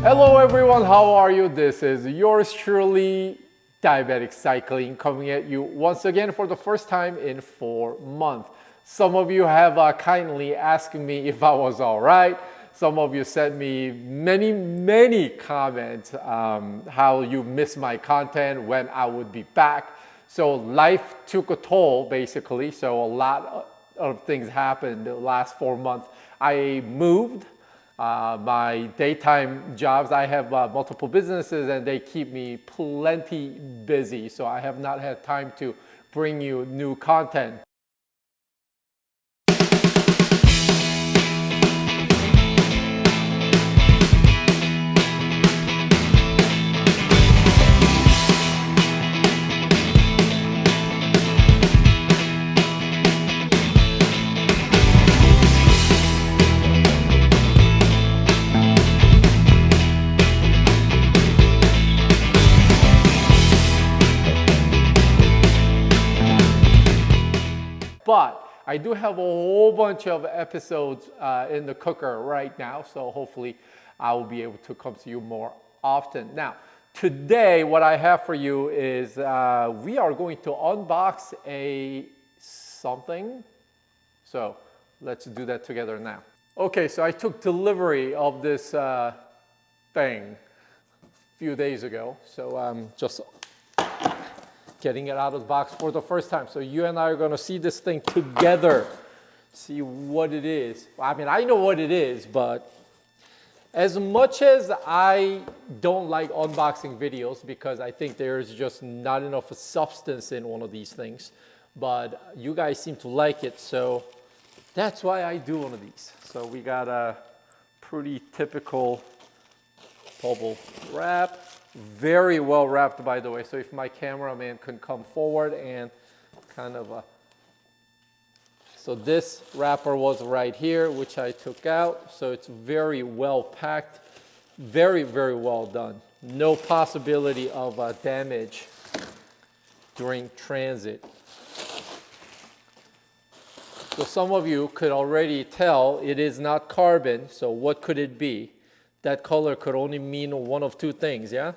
Hello everyone, how are you? This is yours truly, Diabetic Cycling, coming at you once again for the first time in 4 months. Some of you have kindly asked me if I was all right. Some of you sent me many comments how you missed my content, when I would be back. So life took a toll basically, so a lot of things happened the last 4 months. I moved. My daytime jobs, I have multiple businesses and they keep me plenty busy. So I have not had time to bring you new content. But I do have a whole bunch of episodes in the cooker right now, so hopefully I will be able to come to you more often. Now, today what I have for you is we are going to unbox something. So let's do that together now. Okay, so I took delivery of this thing a few days ago. So just getting it out of the box for the first time. So you and I are gonna see this thing together, see what it is. I mean, I know what it is, but as much as I don't like unboxing videos because I think there's just not enough substance in one of these things, but you guys seem to like it, so that's why I do one of these. So we got a pretty typical bubble wrap. Very well wrapped, by the way, so if my cameraman can come forward and kind of so this wrapper was right here, which I took out, so it's very well packed, very well done. No possibility of damage during transit. So some of you could already tell it is not carbon, so what could it be? That color could only mean one of two things, yeah?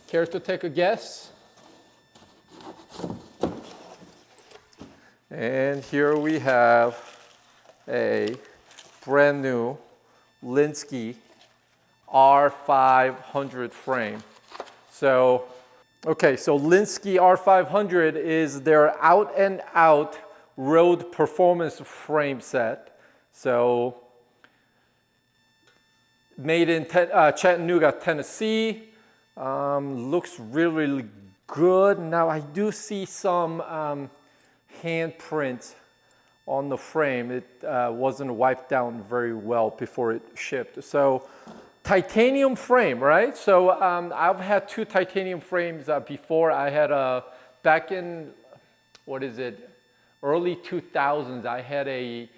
Care to take a guess? And here we have a brand new Lynskey R500 frame. So, okay, so Lynskey R500 is their out and out road performance frame set. So made in Chattanooga, Tennessee. Looks really good. Now I do see some handprint on the frame. It wasn't wiped down very well before it shipped. So titanium frame, right? So I've had two titanium frames before. I had back in, what is it? Early 2000s, I had a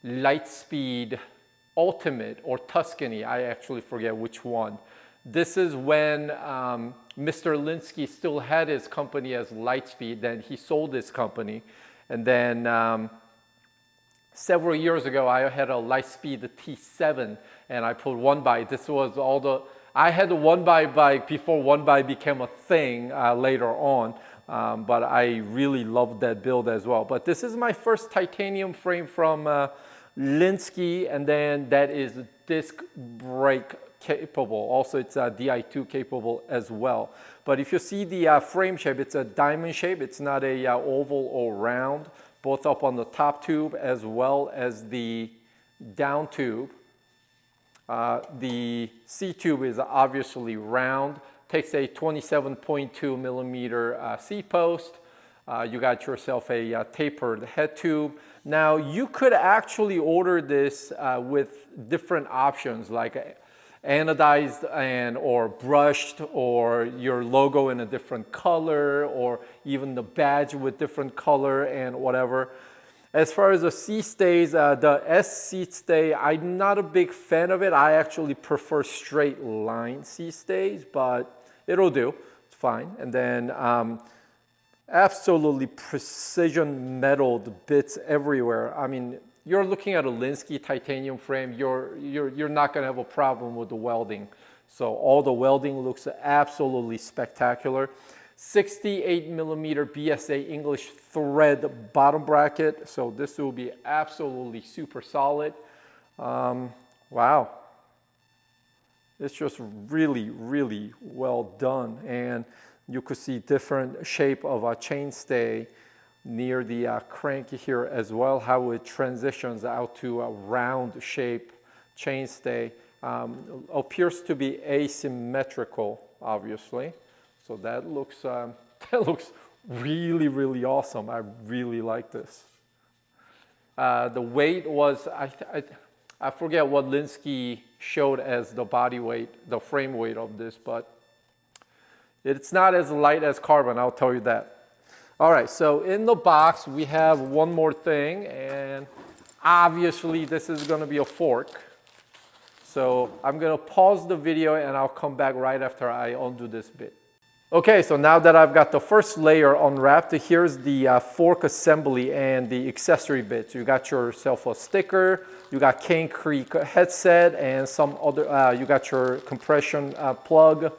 Lightspeed Ultimate or Tuscany. I actually forget which one. This is when Mr. Lynskey still had his company as Lightspeed. Then he sold his company. And then several years ago, I had a Lightspeed T7 and I put one by. This was all the, I had the one by bike before one by became a thing later on. But I really loved that build as well. But this is my first titanium frame from Lynskey, and then that is disc brake capable. Also, it's Di2 capable as well. But if you see the frame shape, it's a diamond shape. It's not a oval or round, both up on the top tube as well as the down tube. The C tube is obviously round. Takes a 27.2 millimeter C-post. You got yourself a tapered head tube. Now you could actually order this with different options like anodized and or brushed, or your logo in a different color, or even the badge with different color and whatever. As far as the seat stays, the S seat stay, I'm not a big fan of it. I actually prefer straight line seat stays, but it'll do. It's fine. And then Absolutely precision metalled bits everywhere. I mean, you're looking at a Lynskey titanium frame, you're not gonna have a problem with the welding. So all the welding looks absolutely spectacular. 68 millimeter BSA English thread bottom bracket. So this will be absolutely super solid. Wow. It's just really, really well done. And you could see different shape of a chainstay near the crank here as well, how it transitions out to a round shape chainstay. Appears to be asymmetrical, obviously. So that looks really, really awesome. I really like this. The weight was, I forget what Lynskey showed as the body weight, the frame weight of this, but it's not as light as carbon, I'll tell you that. All right, so in the box, we have one more thing, and obviously this is gonna be a fork. So I'm gonna pause the video and I'll come back right after I undo this bit. Okay, so now that I've got the first layer unwrapped, here's the fork assembly and the accessory bits. You got yourself a sticker, you got Cane Creek headset, and some other, you got your compression plug,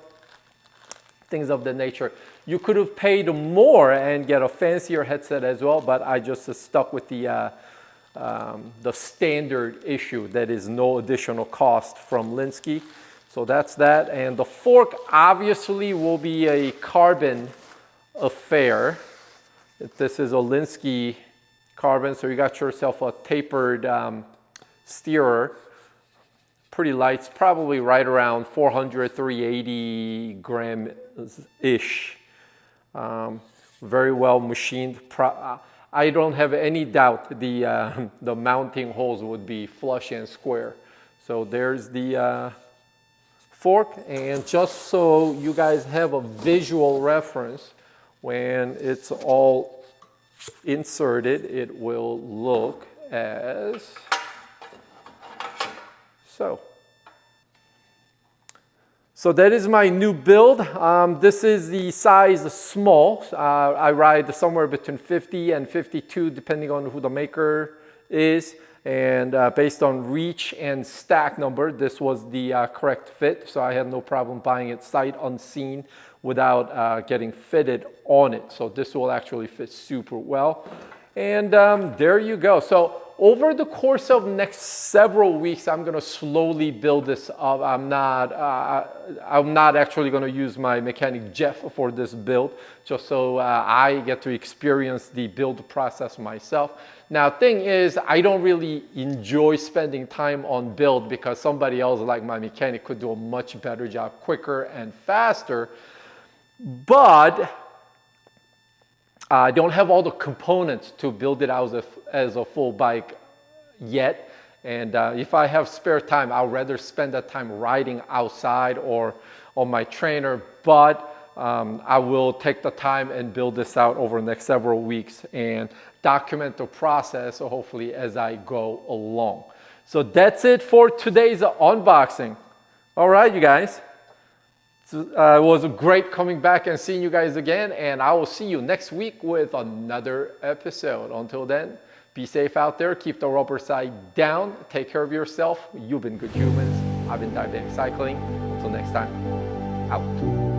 things of that nature. You could have paid more and get a fancier headset as well, but I just stuck with the standard issue that is no additional cost from Lynskey. So that's that. And the fork obviously will be a carbon affair. This is a Lynskey carbon, so you got yourself a tapered steerer. Pretty light, it's probably right around 400, 380 gram-ish. Very well machined. I don't have any doubt the mounting holes would be flush and square. So there's the fork, and just so you guys have a visual reference, when it's all inserted, it will look as so. So that is my new build. This is the size small. I ride somewhere between 50 and 52 depending on who the maker is. And based on reach and stack number, this was the correct fit. So I had no problem buying it sight unseen without getting fitted on it. So this will actually fit super well. And there you go. So over the course of next several weeks, I'm going to slowly build this up. I'm not actually going to use my mechanic Jeff for this build, just so I get to experience the build process myself. Now, thing is, I don't really enjoy spending time on build because somebody else like my mechanic could do a much better job, quicker and faster. But I don't have all the components to build it out as a full bike yet. And if I have spare time, I'll rather spend that time riding outside or on my trainer. But I will take the time and build this out over the next several weeks and document the process, so hopefully as I go along. So that's it for today's unboxing. All right, you guys. It was great coming back and seeing you guys again, and I will see you next week with another episode. Until then, be safe out there, keep the rubber side down, take care of yourself. You've been good humans. I've been Diabetic Cycling. Until next time, out.